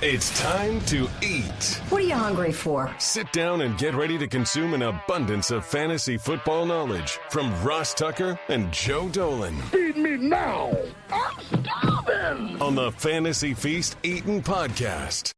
It's time to eat. What are you hungry for? Sit down and get ready to consume an abundance of fantasy football knowledge from Ross Tucker and Joe Dolan. Feed me now. I'm starving. On the Fantasy Feast Eatin' Podcast.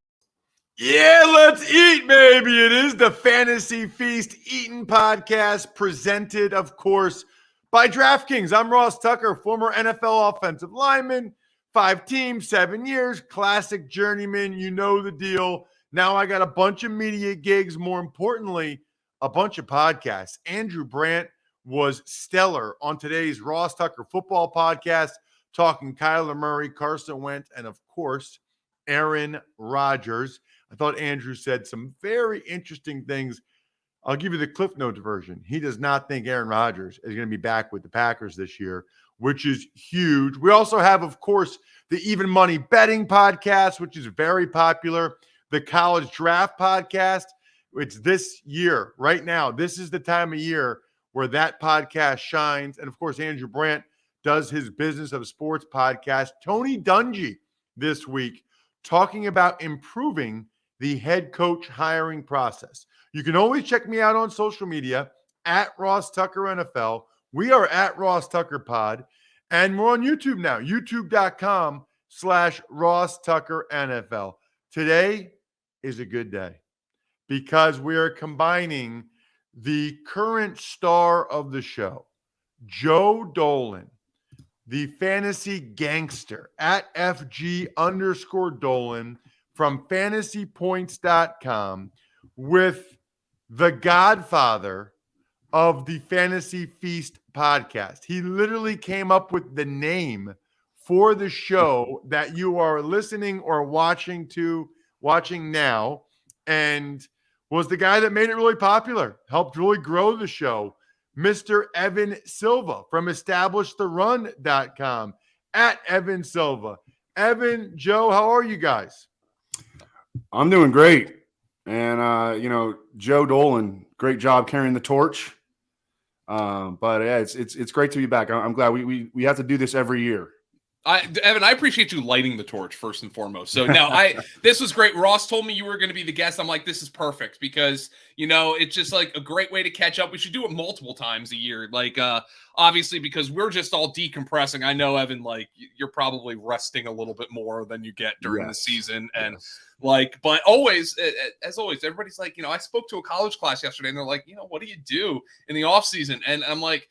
Yeah, let's eat, baby. It is the Fantasy Feast Eatin' Podcast, presented, of course, by DraftKings. I'm Ross Tucker, former NFL offensive lineman, 5 teams, 7 years, classic journeyman. You know the deal. Now I got a bunch of media gigs. More importantly, a bunch of podcasts. Andrew Brandt was stellar on today's Ross Tucker football podcast, talking Kyler Murray, Carson Wentz, and of course, Aaron Rodgers. I thought Andrew said some very interesting things. I'll give you the Cliff Notes version. He does not think Aaron Rodgers is going to be back with the Packers this year, which is huge. We also have, of course, the Even Money Betting podcast, which is very popular. The College Draft podcast. It's this year, right now. This is the time of year where that podcast shines. And, of course, Andrew Brandt does his Business of Sports podcast. Tony Dungy this week talking about improving the head coach hiring process. You can always check me out on social media at Ross Tucker NFL. We are at Ross Tucker Pod, and we're on YouTube now, youtube.com/Ross Tucker NFL. Today is a good day because we are combining the current star of the show, Joe Dolan, the fantasy gangster at FG_Dolan from fantasypoints.com, with the godfather of the Fantasy Feast podcast. He literally came up with the name for the show that you are listening or watching now, and was the guy that made it really popular, helped really grow the show, Mr. Evan Silva from establishtheRun.com, at Evan Silva. Evan, Joe, how are you guys? I'm doing great. And, Joe Dolan, great job carrying the torch. But yeah, it's great to be back. I'm glad we have to do this every year. Evan, I appreciate you lighting the torch first and foremost. So no, this was great. Ross told me you were going to be the guest. I'm like, this is perfect because, it's just like a great way to catch up. We should do it multiple times a year. Like, obviously, because we're just all decompressing. I know, Evan, like you're probably resting a little bit more than you get during the season. And but always, as always, everybody's like, I spoke to a college class yesterday and they're like, what do you do in the off season? And I'm like,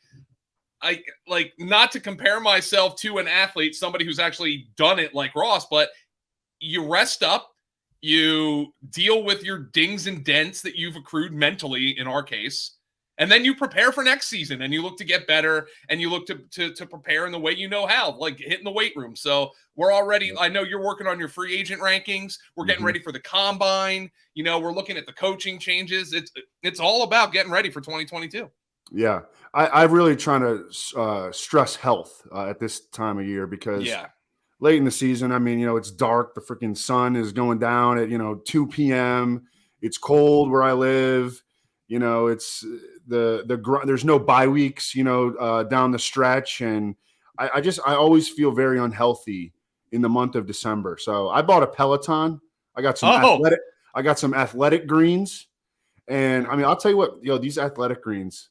I like not to compare myself to an athlete, somebody who's actually done it like Ross, but you rest up, you deal with your dings and dents that you've accrued mentally in our case, and then you prepare for next season and you look to get better and you look to prepare in the way you know how, like hitting the weight room. So we're already, I know you're working on your free agent rankings. We're getting ready for the combine. We're looking at the coaching changes. It's all about getting ready for 2022. Yeah, I'm really trying to stress health at this time of year because late in the season, it's dark. The freaking sun is going down at, 2 p.m. It's cold where I live. It's there's no bye weeks, down the stretch. And I always feel very unhealthy in the month of December. So I bought a Peloton. I got some athletic greens. And I'll tell you what, these athletic greens,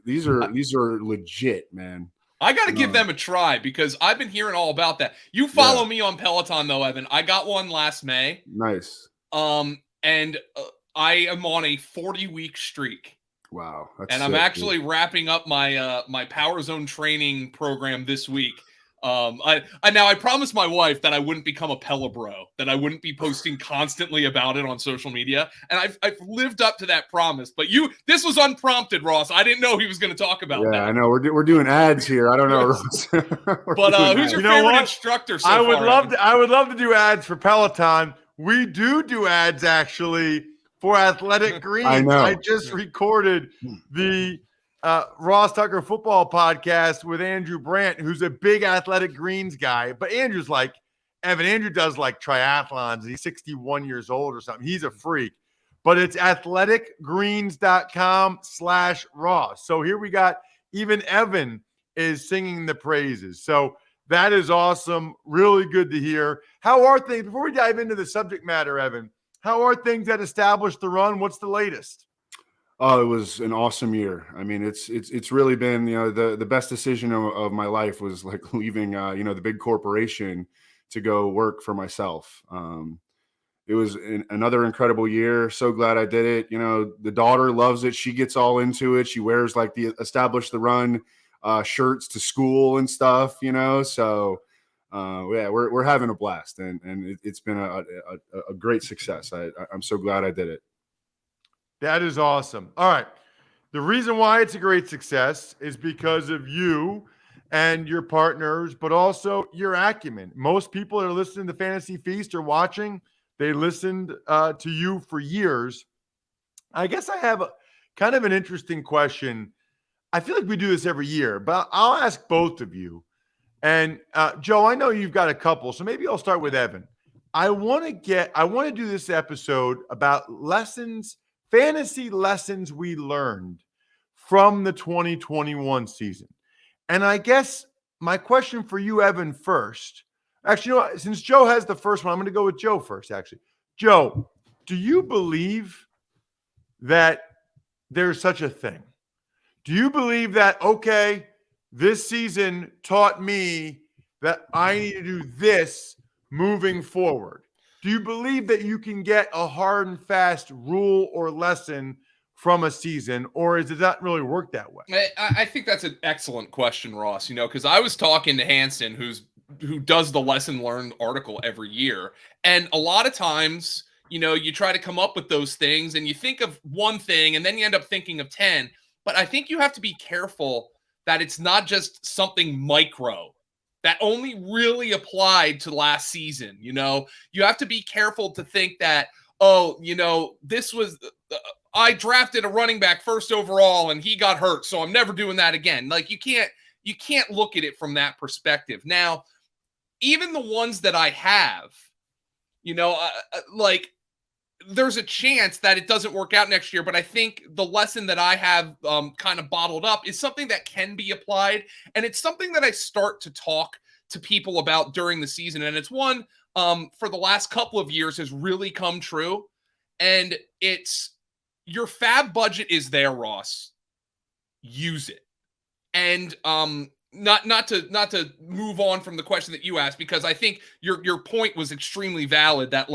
these are legit, man. I got to give them a try because I've been hearing all about that. You follow me on Peloton though, Evan. I got one last May. Nice. And I am on a 40-week streak. Wow. And I'm actually wrapping up my my Power Zone training program this week. I promised my wife that I wouldn't become a Pella bro, that I wouldn't be posting constantly about it on social media. And I've lived up to that promise, but this was unprompted, Ross. I didn't know he was going to talk about that. Yeah, I know we're doing ads here. I don't know. But who's your favorite instructor so I would love to do ads for Peloton. We do ads actually for Athletic Greens. I know. I just recorded the Ross Tucker football podcast with Andrew Brandt, who's a big Athletic Greens guy. But Andrew's like, Evan, Andrew does like triathlons. And he's 61 years old or something. He's a freak. But it's athleticgreens.com/Ross. So here we got, even Evan is singing the praises. So That is awesome. Really good to hear. How are things, before we dive into the subject matter, Evan, how are things that established the run? What's the latest? Oh, it was an awesome year. I mean, it's really been, the best decision of my life was like leaving, the big corporation to go work for myself. It was another incredible year. So glad I did it. The daughter loves it. She gets all into it. She wears like the Establish the Run shirts to school and stuff, So yeah, we're having a blast, and it's been a great success. I'm so glad I did it. That is awesome. All right. The reason why it's a great success is because of you and your partners, but also your acumen. Most people that are listening to Fantasy Feast or watching, they listened to you for years. I guess I have kind of an interesting question. I feel like we do this every year, but I'll ask both of you. And Joe, I know you've got a couple, so maybe I'll start with Evan. I want to do this episode about fantasy lessons we learned from the 2021 season. And I guess my question for you, Evan, first. Actually, you know what? Since Joe has the first one, I'm going to go with Joe first, actually. Joe, do you believe that there's such a thing? Do you believe that, okay, this season taught me that I need to do this moving forward? Do you believe that you can get a hard and fast rule or lesson from a season, or does it not really work that way? I think that's an excellent question, Ross, because I was talking to Hanson, who does the lesson learned article every year. And a lot of times, you try to come up with those things and you think of one thing and then you end up thinking of 10. But I think you have to be careful that it's not just something micro that only really applied to last season. You have to be careful to think that, this was, I drafted a running back first overall and he got hurt, so I'm never doing that again. Like you can't look at it from that perspective. Now, even the ones that I have, there's a chance that it doesn't work out next year, but I think the lesson that I have kind of bottled up is something that can be applied, and it's something that I start to talk to people about during the season, and it's one for the last couple of years has really come true, and it's your fab budget is there, Ross. Use it. And not to move on from the question that you asked, because I think your point was extremely valid that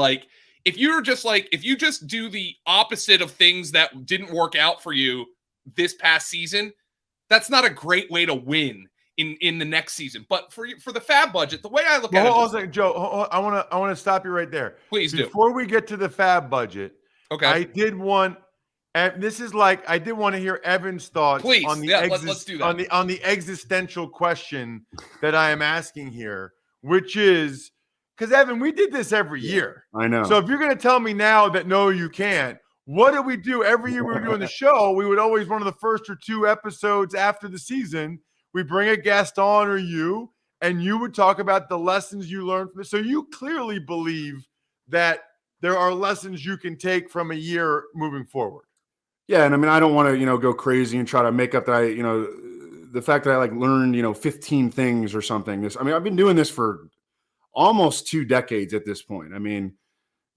if you just do the opposite of things that didn't work out for you this past season, that's not a great way to win in the next season. But for the fab budget, the way I look at it, hold on, Joe, I want to stop you right there. Please do. Before we get to the fab budget, okay, I did want to hear Evan's thoughts on the let's do that. on the existential question that I am asking here, which is, because Evan, we did this every year. I know. So if you're going to tell me now that no, you can't, what did we do every year we were doing the show? We would always, one of the first or two episodes after the season, we bring a guest on or you, and you would talk about the lessons you learned from it. So you clearly believe that there are lessons you can take from a year moving forward. Yeah, and I mean, I don't want to, go crazy and try to make up that the fact that I learned, 15 things or something. I've been doing this for almost 2 decades at this point. I mean,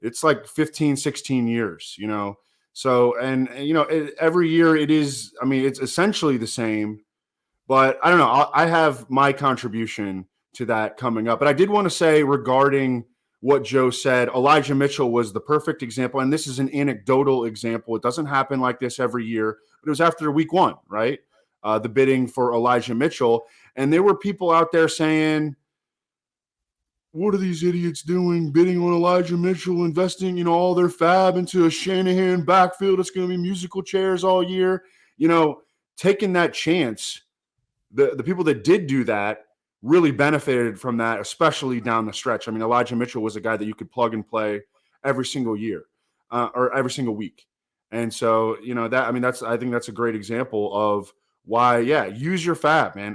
it's like 15, 16 years, So, and every year it is, it's essentially the same, but I don't know. I have my contribution to that coming up. But I did want to say regarding what Joe said, Elijah Mitchell was the perfect example. And this is an anecdotal example. It doesn't happen like this every year, but it was after week 1, right? The bidding for Elijah Mitchell. And there were people out there saying, what are these idiots doing, bidding on Elijah Mitchell, investing, all their fab into a Shanahan backfield? It's going to be musical chairs all year. Taking that chance, the people that did do that really benefited from that, especially down the stretch. Elijah Mitchell was a guy that you could plug and play every single year or every single week. And so, I think that's a great example of why, use your fab, man.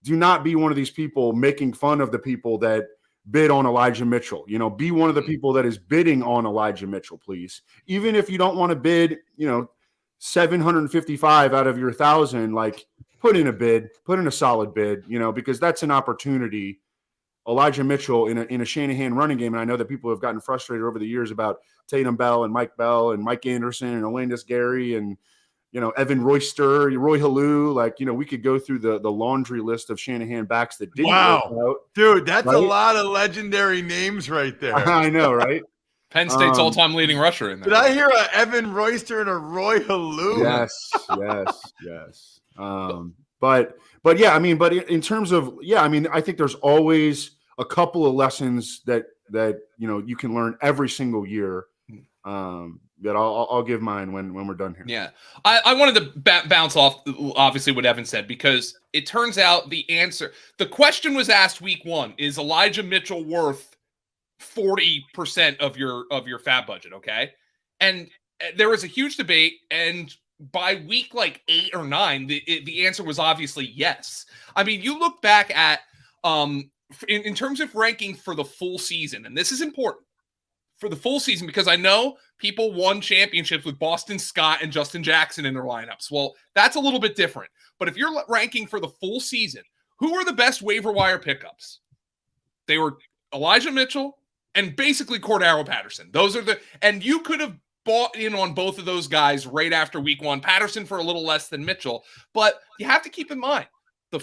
Do not be one of these people making fun of the people that bid on Elijah Mitchell. Be one of the people that is bidding on Elijah Mitchell, please. Even if you don't want to bid, 755 out of your 1,000, put in a solid bid, because that's an opportunity. Elijah Mitchell in a Shanahan running game, and I know that people have gotten frustrated over the years about Tatum Bell and Mike Bell and Mike Anderson and Alandis Gary and Evan Royster, Roy Halou. We could go through the laundry list of Shanahan backs that didn't work out. Dude, that's a lot of legendary names right there. I know, right? Penn State's all-time leading rusher in there. Did I hear a Evan Royster and a Roy Halou? Yes. But yeah, but in terms of, I think there's always a couple of lessons that you can learn every single year. That I'll give mine when we're done here. Yeah, I wanted to bounce off obviously what Evan said, because it turns out the question was asked week 1: is Elijah Mitchell worth 40% of your fab budget? Okay, and there was a huge debate, and by week like 8 or 9, the answer was obviously yes. I mean, you look back at in terms of ranking for the full season, and this is important for the full season because I know people won championships with Boston Scott and Justin Jackson in their lineups. Well, that's a little bit different. But if you're ranking for the full season, who are the best waiver wire pickups? They were Elijah Mitchell and basically Cordero Patterson. And you could have bought in on both of those guys right after week 1. Patterson for a little less than Mitchell. But you have to keep in mind,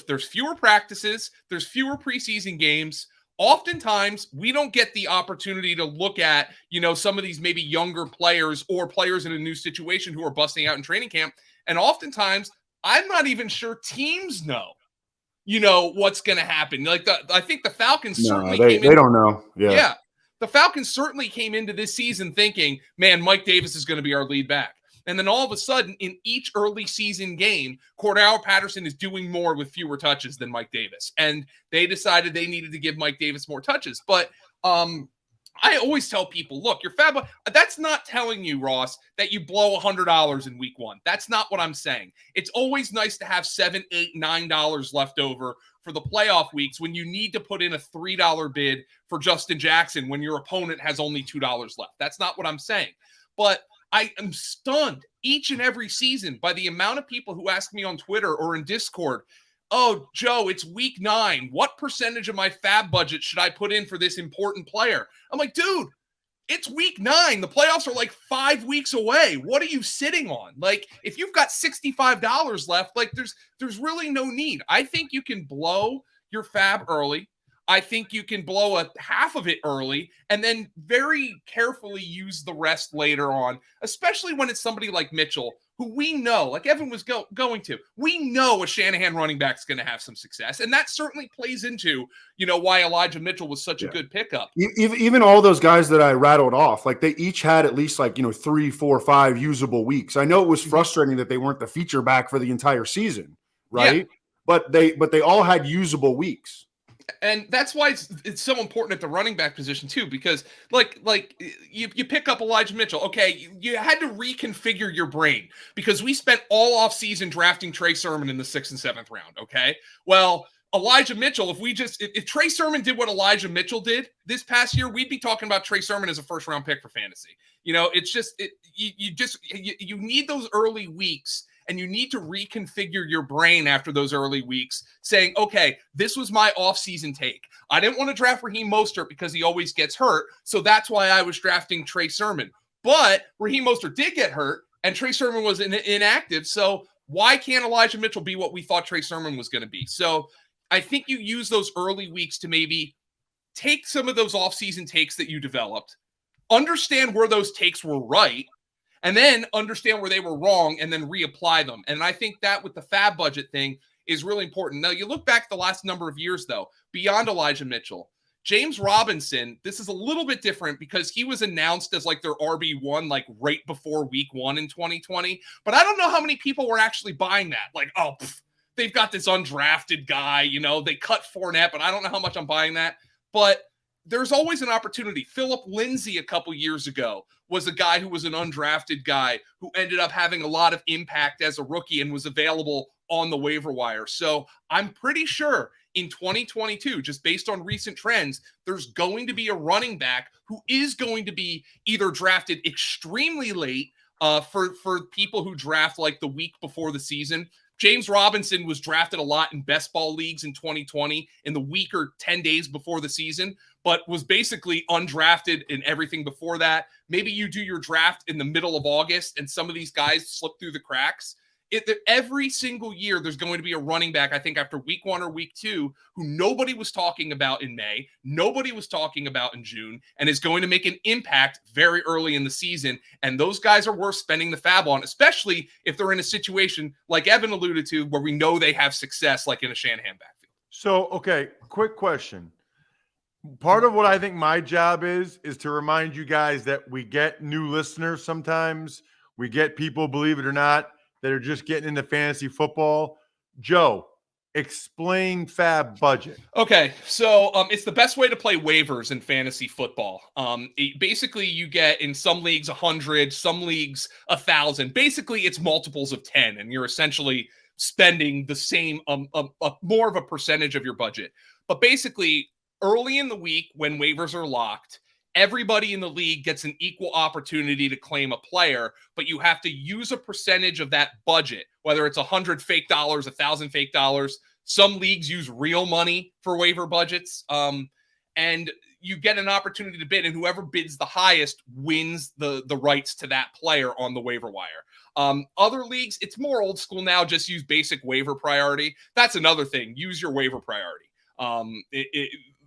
there's fewer practices, there's fewer preseason games. Oftentimes, we don't get the opportunity to look at, some of these maybe younger players or players in a new situation who are busting out in training camp. And oftentimes, I'm not even sure teams know, what's going to happen. I think the Falcons certainly they don't know. Yeah. The Falcons certainly came into this season thinking, man, Mike Davis is going to be our lead back. And then all of a sudden, in each early season game, Cordero Patterson is doing more with fewer touches than Mike Davis. And they decided they needed to give Mike Davis more touches. But I always tell people, look, your fab, that's not telling you, Ross, that you blow $100 in week 1. That's not what I'm saying. It's always nice to have $7, $8, $9 left over for the playoff weeks when you need to put in a $3 bid for Justin Jackson when your opponent has only $2 left. That's not what I'm saying. But I am stunned each and every season by the amount of people who ask me on Twitter or in Discord, oh, Joe, it's week 9. What percentage of my fab budget should I put in for this important player? I'm like, dude, it's week 9. The playoffs are like 5 weeks away. What are you sitting on? If you've got $65 left, there's really no need. I think you can blow your fab early. I think you can blow a half of it early and then very carefully use the rest later on, especially when it's somebody like Mitchell, who we know, like Evan was going to, we know a Shanahan running back is going to have some success. And that certainly plays into, why Elijah Mitchell was such a good pickup. Even all those guys that I rattled off, they each had at least 3, 4, 5 usable weeks. I know it was frustrating that they weren't the feature back for the entire season, right? Yeah. But they all had usable weeks. And that's why it's so important at the running back position too, because you pick up Elijah Mitchell. Okay, you had to reconfigure your brain because we spent all off season drafting Trey Sermon in the 6th and 7th round. Okay, well, Elijah Mitchell, if Trey Sermon did what Elijah Mitchell did this past year, we'd be talking about Trey Sermon as a 1st round pick for fantasy. It's just you need those early weeks. And you need to reconfigure your brain after those early weeks, saying, okay, this was my offseason take. I didn't want to draft Raheem Mostert because he always gets hurt, so that's why I was drafting Trey Sermon. But Raheem Mostert did get hurt, and Trey Sermon was inactive, so why can't Elijah Mitchell be what we thought Trey Sermon was going to be? So I think you use those early weeks to maybe take some of those offseason takes that you developed, understand where those takes were right, and then understand where they were wrong and then reapply them. And I think that with the fab budget thing is really important. Now, you look back the last number of years, though, beyond Elijah Mitchell, James Robinson, this is a little bit different because he was announced as their RB1 right before week 1 in 2020. But I don't know how many people were actually buying that. They've got this undrafted guy, they cut Fournette, but I don't know how much I'm buying that. But there's always an opportunity. Philip Lindsay a couple years ago was a guy who was an undrafted guy who ended up having a lot of impact as a rookie and was available on the waiver wire. So I'm pretty sure in 2022, just based on recent trends, there's going to be a running back who is going to be either drafted extremely late for people who draft the week before the season. James Robinson was drafted a lot in best ball leagues in 2020 in the week or 10 days before the season, but was basically undrafted in everything before that. Maybe you do your draft in the middle of August and some of these guys slip through the cracks. Every single year, there's going to be a running back, I think, after week 1 or week 2, who nobody was talking about in May, nobody was talking about in June, and is going to make an impact very early in the season. And those guys are worth spending the fab on, especially if they're in a situation like Evan alluded to, where we know they have success, like in a Shanahan backfield. So, okay, quick question. Part of what I think my job is to remind you guys that we get new listeners sometimes. We get people, believe it or not, that are just getting into fantasy football. Joe, explain fab budget. Okay, so it's the best way to play waivers in fantasy football. Basically, you get in some leagues 100, some leagues 1,000. Basically, it's multiples of 10, and you're essentially spending the same, more of a percentage of your budget. But basically, early in the week when waivers are locked, everybody in the league gets an equal opportunity to claim a player, but you have to use a percentage of that budget, whether it's 100 fake dollars, 1,000 fake dollars. Some leagues use real money for waiver budgets, and you get an opportunity to bid, and whoever bids the highest wins the rights to that player on the waiver wire. Other leagues, it's more old school now, just use basic waiver priority. That's another thing. Use your waiver priority.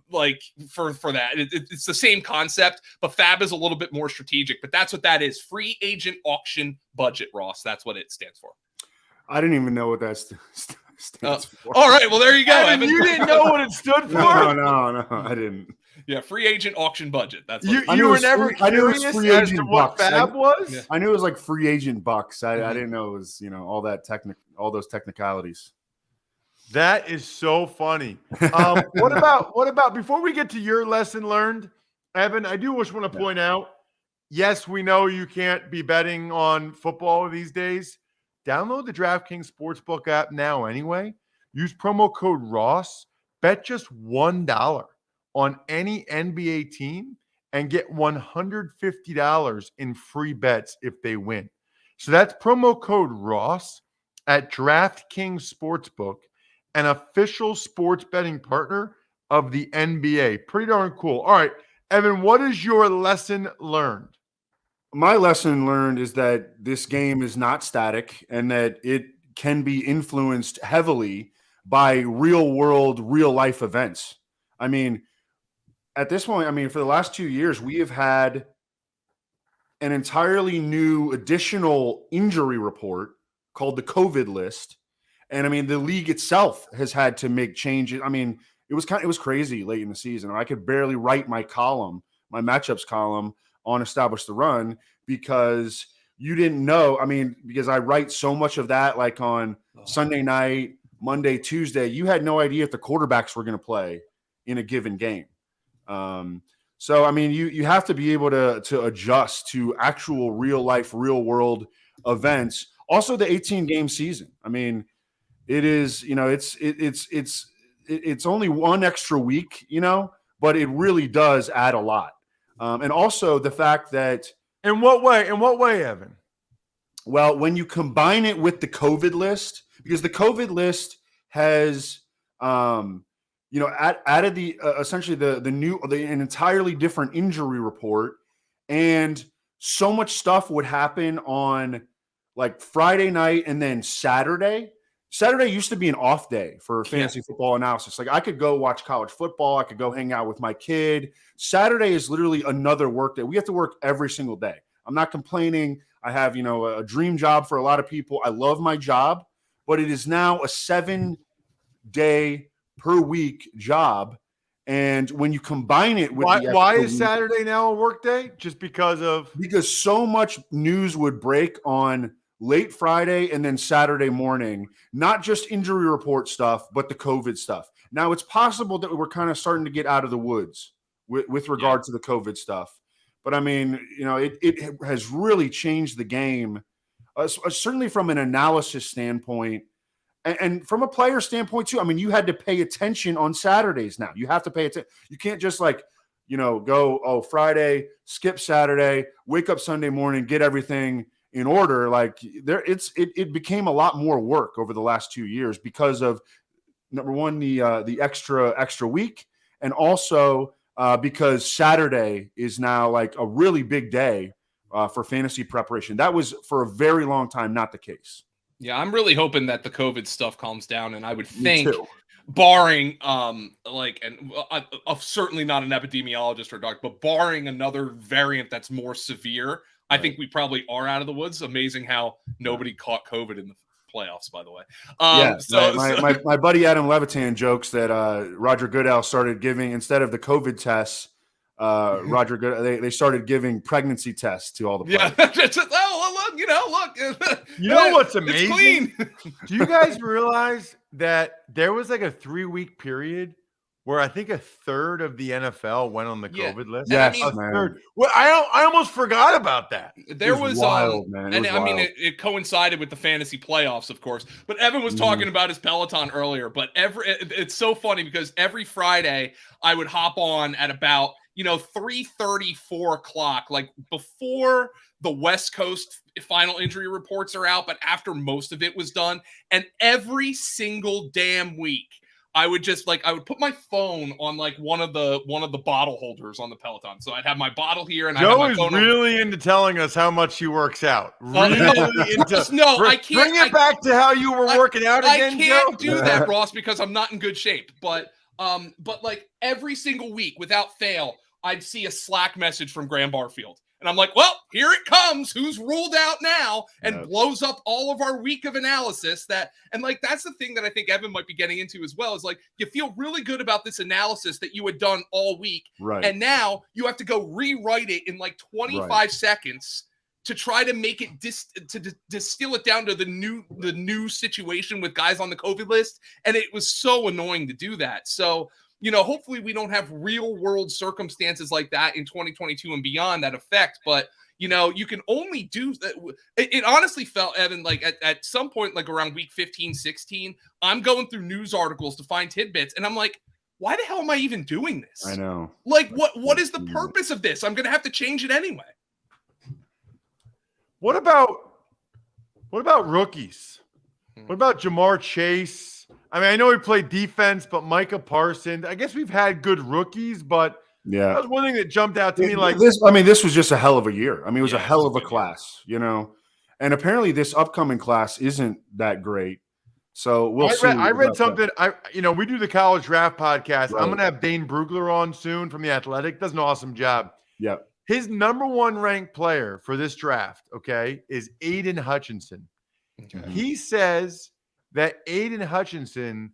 Like for that, it's the same concept, but fab is a little bit more strategic. But that's what that is. Free agent auction budget, Ross. That's what it stands for. I didn't even know what that stands for. All right, well there you go. Evan, you didn't know what it stood for? No, I didn't. Yeah, free agent auction budget. That's what you were never curious as to what fab was. Yeah. I knew it was like free agent bucks. I didn't know it was all those technicalities. That is so funny. What about before we get to your lesson learned, Evan? I do want to point out. Yes, we know you can't be betting on football these days. Download the DraftKings Sportsbook app now anyway. Use promo code Ross. Bet just $1 on any NBA team and get $150 in free bets if they win. So that's promo code Ross at DraftKings Sportsbook, an official sports betting partner of the NBA. Pretty darn cool. All right, Evan, what is your lesson learned? My lesson learned is that this game is not static and that it can be influenced heavily by real world, real life events. I mean, at this point, for the last 2 years, we have had an entirely new additional injury report called the COVID list. And the league itself has had to make changes. It was crazy late in the season. I could barely write my matchups column on Establish the Run because you didn't know. Because I write so much of that like on Sunday night, Monday, Tuesday. You had no idea if the quarterbacks were going to play in a given game. You have to be able to adjust to actual real life, real world events. Also, the 18-game season. It is, it's only one extra week, but it really does add a lot. And also the fact that in what way, Evan? Well, when you combine it with the COVID list, because the COVID list has, added the essentially an entirely different injury report, and so much stuff would happen on like Friday night and then Saturday. Saturday used to be an off day for fantasy football analysis. Like I could go watch college football. I could go hang out with my kid. Saturday is literally another work day. We have to work every single day. I'm not complaining. I have, a dream job for a lot of people. I love my job, but it is now a 7-day per week job. And when you combine it with why is Saturday now a work day? Just because so much news would break on late Friday and then Saturday morning, not just injury report stuff, but the COVID stuff. Now it's possible that we're kind of starting to get out of the woods with regard to the COVID stuff. But it has really changed the game, certainly from an analysis standpoint and from a player standpoint too. You had to pay attention on Saturdays now. You have to pay attention. You can't just go, Friday, skip Saturday, wake up Sunday morning, get everything, in order. Like it became a lot more work over the last 2 years because of, number one, the extra week, and also because Saturday is now like a really big day for fantasy preparation. That was for a very long time not the case. Yeah, I'm really hoping that the COVID stuff calms down, and I would think, barring I'm certainly not an epidemiologist or doctor, but barring another variant that's more severe, right. I think we probably are out of the woods. Amazing how nobody caught COVID in the playoffs, by the way. My buddy Adam Levitan jokes that Roger Goodell started giving, instead of the COVID tests, Roger Goodell, they started giving pregnancy tests to all the players. Look. You know what's amazing? It's clean. Do you guys realize that there was like a 3-week period where I think a third of the NFL went on the COVID list? Yes, a third. Well, I almost forgot about that. There was wild, man. It coincided with the fantasy playoffs, of course. But Evan was talking about his Peloton earlier. But it's so funny because every Friday I would hop on at about 3:30, 4 o'clock, like before the West Coast final injury reports are out, but after most of it was done. And every single damn week, I would put my phone on like one of the bottle holders on the Peloton. So I'd have my bottle here, and Joe is really into telling us how much he works out. I can't bring it back to how you were working out again. I can't do that, Ross, because I'm not in good shape. But like every single week, without fail, I'd see a Slack message from Graham Barfield. And I'm like, well, here it comes. Who's ruled out now? And blows up all of our week of analysis. And that's the thing that I think Evan might be getting into as well, is like, you feel really good about this analysis that you had done all week. Right. And now you have to go rewrite it in like 25 seconds to try to make it distill it down to the new situation with guys on the COVID list. And it was so annoying to do that. So, hopefully we don't have real world circumstances like that in 2022 and beyond that affect. But, you can only do that. It honestly felt, Evan, like at some point, like around week 15, 16, I'm going through news articles to find tidbits. And I'm like, why the hell am I even doing this? I know. Like, what is the purpose of this? I'm going to have to change it anyway. What about rookies? What about Jamar Chase? I mean, I know he played defense, but Micah Parsons. I guess we've had good rookies, but that was one thing that jumped out to me. Like this, I mean, this was just a hell of a year. I mean, it was a hell of a class, And apparently, this upcoming class isn't that great. So we'll see. I read something. We do the college draft podcast. Right. I'm going to have Dane Brugler on soon from The Athletic. Does an awesome job. Yeah. His number one ranked player for this draft, is Aiden Hutchinson. Okay. He says that Aiden Hutchinson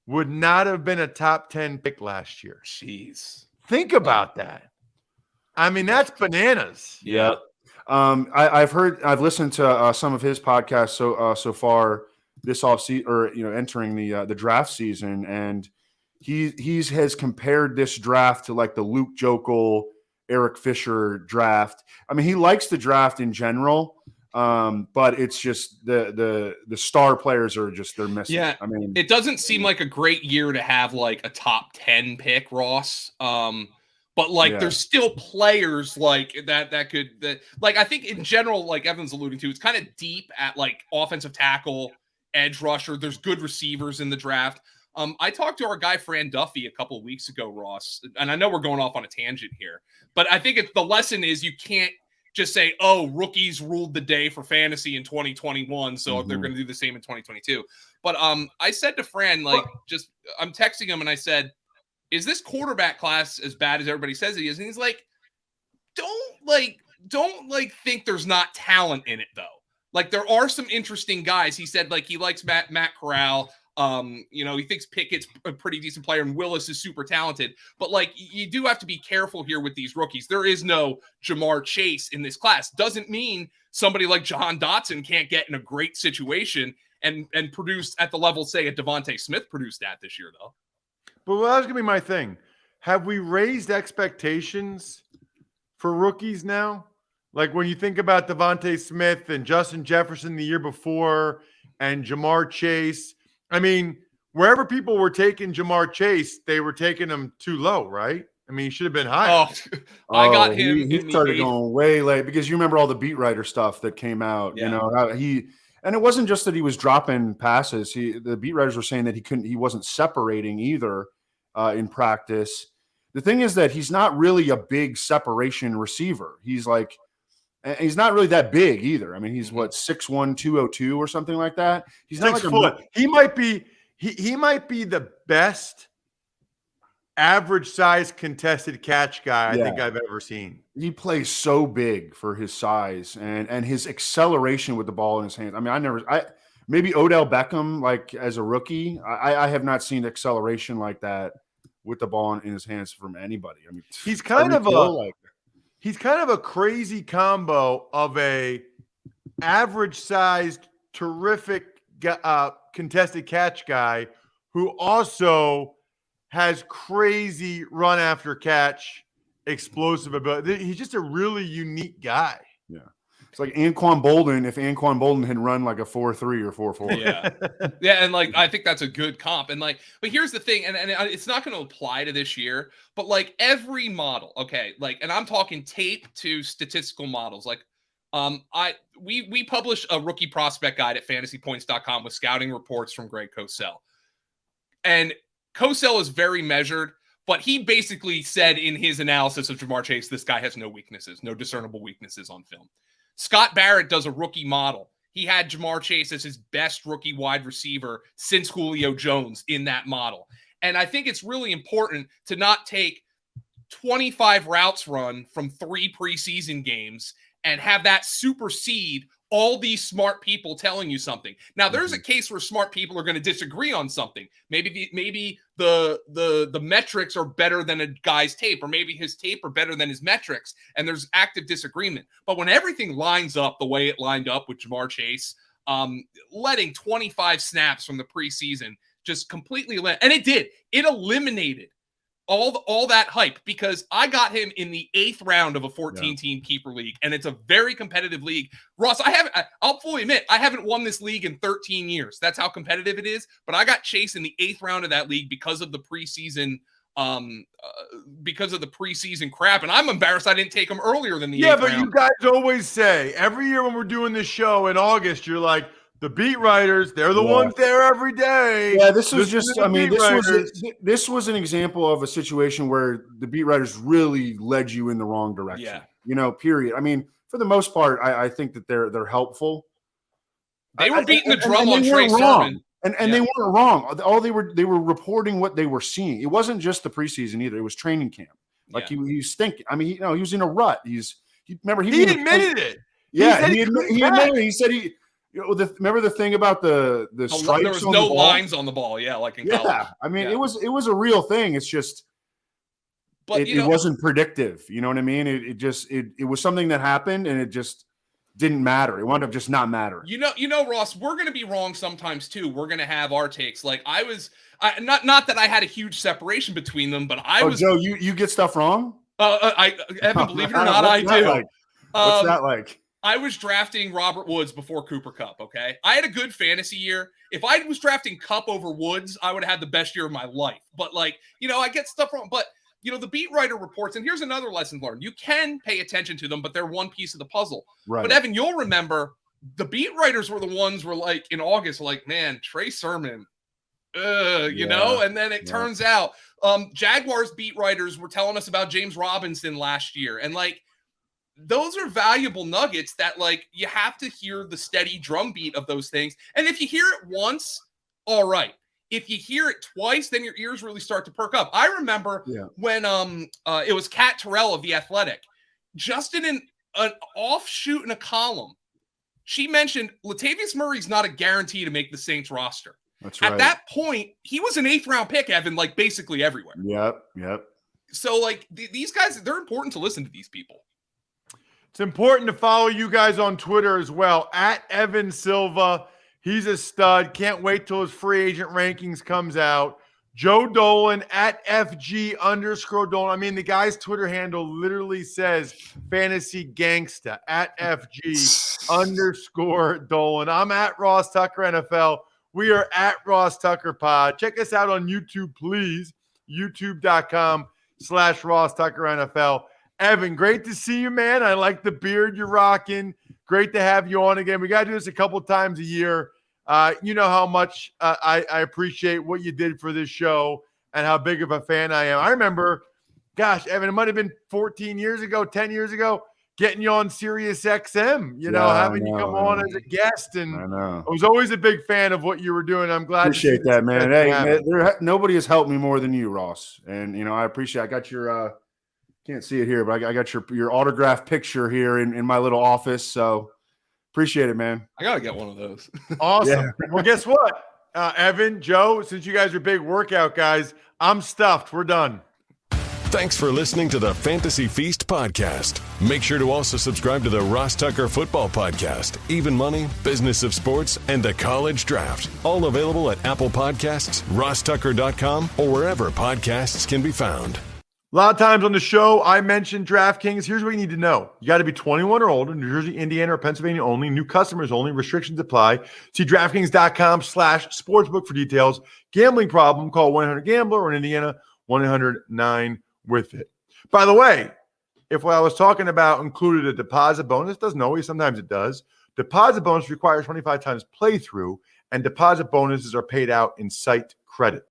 would not have been a top 10 pick last year. Jeez. Think about that. I mean, that's bananas. Yeah. I've listened to some of his podcasts so far this offseason, or entering the draft season, and he has compared this draft to like the Luke Jokel, Eric Fisher draft. I mean, he likes the draft in general. But it's just the star players are just, they're missing. Yeah, I mean, it doesn't seem like a great year to have like a top 10 pick, Ross. But like there's still players like that I think in general, like Evan's alluding to, it's kind of deep at like offensive tackle, edge rusher. There's good receivers in the draft. I talked to our guy Fran Duffy a couple of weeks ago, Ross, and I know we're going off on a tangent here, but I think the lesson is you can't just say, oh, rookies ruled the day for fantasy in 2021, so they're going to do the same in 2022. But I said to Fran, I'm texting him, and I said, is this quarterback class as bad as everybody says it is? And he's like, don't think there's not talent in it, though. Like, there are some interesting guys. He said, like, he likes Matt Corral. He thinks Pickett's a pretty decent player and Willis is super talented, but like you do have to be careful here with these rookies. There is no Jamar Chase in this class. Doesn't mean somebody like Jahan Dotson can't get in a great situation and produce at the level, say, a Devontae Smith produced at this year, though. But that was going to be my thing. Have we raised expectations for rookies now? Like when you think about Devontae Smith and Justin Jefferson the year before and Jamar Chase, I mean, wherever people were taking Jamar Chase, they were taking him too low, right? I mean, he should have been higher. Oh, I got him. He started going way late because you remember all the beat writer stuff that came out. You know how and it wasn't just that he was dropping passes. The beat writers were saying that he wasn't separating either in practice. The thing is that he's not really a big separation receiver. He's not really that big either. I mean, he's 6'1", 202 or something like that. He's not 6 foot. He might be the best average size contested catch guy I think I've ever seen. He plays so big for his size and his acceleration with the ball in his hands. I mean, maybe Odell Beckham, like as a rookie, I have not seen acceleration like that with the ball in his hands from anybody. I mean, he's kind of a crazy combo of a average sized, terrific contested catch guy who also has crazy run after catch, explosive ability. He's just a really unique guy. Yeah. It's like Anquan Bolden if Anquan Bolden had run like a 4.3 or 4.4. Yeah. Yeah. And like, I think that's a good comp. And like, but here's the thing, and it's not going to apply to this year, but like every model, okay, like, and I'm talking tape to statistical models. Like, we publish a rookie prospect guide at fantasypoints.com with scouting reports from Greg Cosell. And Cosell is very measured, but he basically said in his analysis of Jamar Chase, this guy has no weaknesses, no discernible weaknesses on film. Scott Barrett does a rookie model. He had Jamar Chase as his best rookie wide receiver since Julio Jones in that model. And I think it's really important to not take 25 routes run from 3 preseason games and have that supersede all these smart people telling you something. Now, there's a case where smart people are going to disagree on something. Maybe the metrics are better than a guy's tape, or maybe his tape are better than his metrics, and there's active disagreement. But when everything lines up the way it lined up with Jamar Chase, letting 25 snaps from the preseason just completely, and it eliminated all that hype, because I got him in the 8th round of a 14-team keeper league, and it's a very competitive league. Ross, I'll fully admit, I haven't won this league in 13 years. That's how competitive it is. But I got Chase in the 8th round of that league because of the preseason, crap. And I'm embarrassed I didn't take him earlier than the 8th round. You guys always say every year when we're doing this show in August, you're like, the beat writers, they're the ones there every day. Yeah, this was an example of a situation where the beat writers really led you in the wrong direction. Yeah. Period. I mean, for the most part, I think that they're helpful. They were beating the drum on Trey Sermon. And they weren't wrong. All they were reporting what they were seeing. It wasn't just the preseason either. It was training camp. Like he was thinking. I mean, he was in a rut. He admitted it. Yeah, he admitted it. He said remember the thing about the stripes? There was no lines on the ball. Yeah, like in college. Yeah, I mean, it was a real thing. It's just, it wasn't predictive. You know what I mean? It was something that happened, and it just didn't matter. It wound up just not mattering. You know, Ross, we're going to be wrong sometimes too. We're going to have our takes. Like not that I had a huge separation between them, but I was. Joe, you get stuff wrong? Evan, believe it or not, I do. Like? What's that like? I was drafting Robert Woods before Cooper Kupp, okay? I had a good fantasy year. If I was drafting Kupp over Woods, I would have had the best year of my life. But, I get stuff wrong. But, the beat writer reports, and here's another lesson learned. You can pay attention to them, but they're one piece of the puzzle. Right. But, Evan, you'll remember the beat writers were the ones who were in August, man, Trey Sermon, know? And then it turns out Jaguars beat writers were telling us about James Robinson last year. And, those are valuable nuggets that you have to hear the steady drumbeat of those things. And if you hear it once, all right. If you hear it twice, then your ears really start to perk up. I remember when it was Kat Terrell of The Athletic, just in an offshoot in a column, she mentioned Latavius Murray's not a guarantee to make the Saints roster. That's right. At that point, he was an 8th round pick, Evan, basically everywhere. Yep. So these guys, they're important to listen to these people. It's important to follow you guys on Twitter as well, at Evan Silva. He's a stud. Can't wait till his free agent rankings comes out. Joe Dolan, at FG_Dolan. I mean, the guy's Twitter handle literally says fantasy gangsta, at FG_Dolan. I'm at Ross Tucker NFL. We are at Ross Tucker Pod. Check us out on YouTube, please. YouTube.com/Ross Tucker NFL. Evan, great to see you, man. I like the beard you're rocking. Great to have you on again. We got to do this a couple times a year. You know how much I appreciate what you did for this show and how big of a fan I am. I remember, gosh, Evan, it might have been 14 years ago, 10 years ago, getting you on Sirius XM, having you come on as a guest. And I was always a big fan of what you were doing. I'm glad appreciate that, man. Hey, nobody has helped me more than you, Ross. And, I appreciate I got your can't see it here, but I got your autographed picture here in my little office. So appreciate it, man. I got to get one of those. Awesome. Yeah. Well, guess what? Evan, Joe, since you guys are big workout guys, I'm stuffed. We're done. Thanks for listening to the Fantasy Feast podcast. Make sure to also subscribe to the Ross Tucker Football Podcast, Even Money, Business of Sports, and the College Draft. All available at Apple Podcasts, rosstucker.com, or wherever podcasts can be found. A lot of times on the show, I mentioned DraftKings. Here's what you need to know. You got to be 21 or older, New Jersey, Indiana, or Pennsylvania only. New customers only. Restrictions apply. See DraftKings.com/sportsbook for details. Gambling problem, call 1-800-GAMBLER, or in Indiana, 1-800-9-WITH-IT. By the way, if what I was talking about included a deposit bonus, doesn't always, sometimes it does. Deposit bonus requires 25 times playthrough, and deposit bonuses are paid out in site credit.